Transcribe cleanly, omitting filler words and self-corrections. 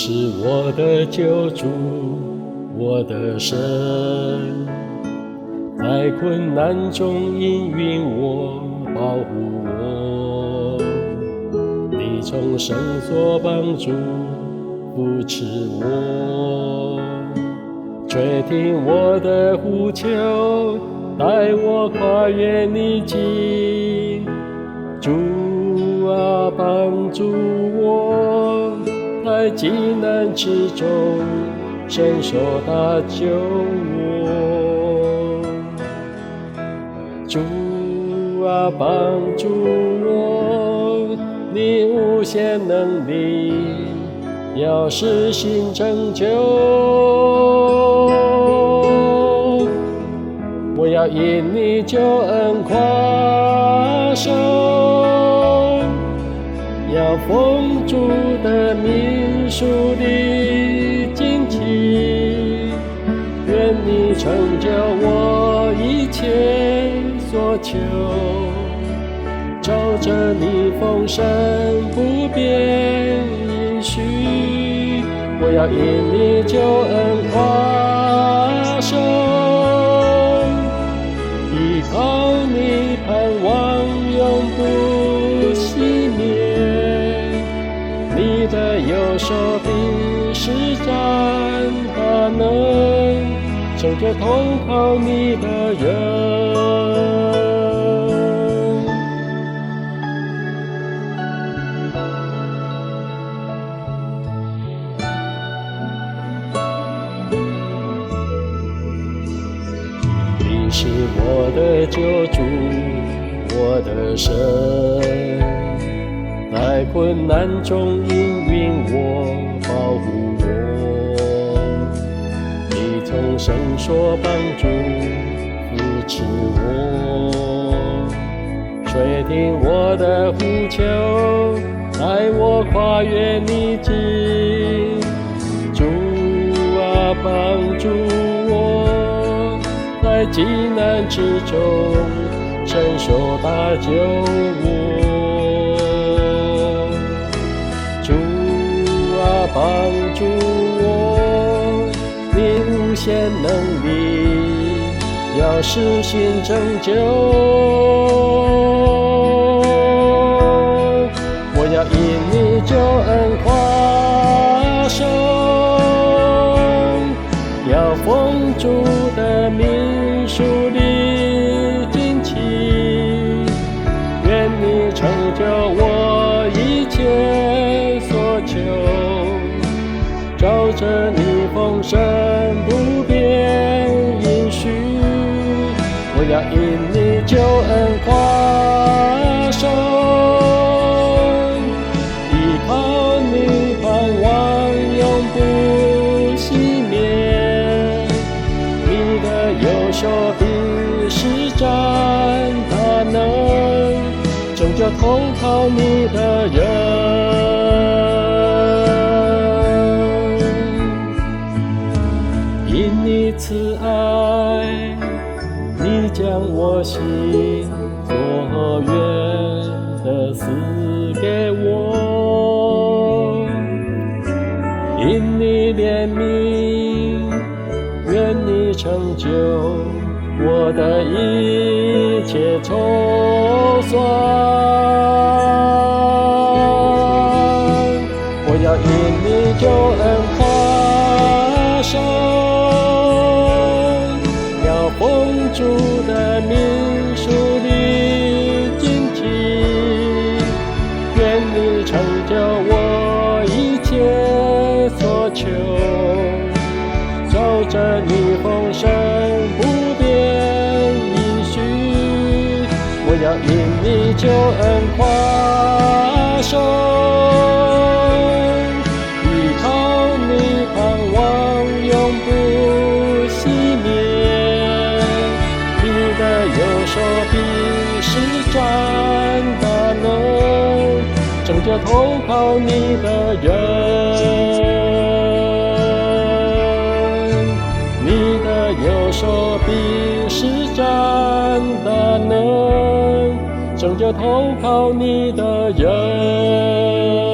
是我的救主，我的神，在困难中引领我，保护我。你从绳索帮助，扶持我，垂听我的呼求，带我跨越逆境。主啊，帮助我，在急难之中伸手搭救我。主啊，帮助我，你无限能力要实行拯救。我要因你救恩夸胜，要奉主的名属你旌旗，愿你成就我一切所求，照着你丰盛不变应许。我要因你救恩夸胜，依靠你盼望永不熄灭，你的右手必施展大能，拯救投靠你的人。你是我的救主，我的神，在困难中引领我，保护我。你从绳索帮助，扶持我，垂听我的呼求，带我跨越逆境。主啊，帮助我，在急难之中伸手搭救我。主啊，帮助我，你无限能力要实行拯救。我要因你救恩夸胜，要奉主的名属你旌旗，愿你成就我一切所求，照着你丰盛不变应许。我要因你救恩夸胜，依靠你盼望永不熄灭，你的右手必施展大能，拯救投靠你的人。因你慈爱，你将我心所愿的赐给我。因你怜悯，愿你成就我的一切筹算。我要因你救恩夸胜，要奉主的名属你旌旗，愿你成就我一切所求，照着你丰盛不变应许。我要因你救恩夸胜，依靠你盼望永不熄灭，你的右手必施展大能，拯救投靠你的人。你的右手必施展大能，拯救投靠你的人。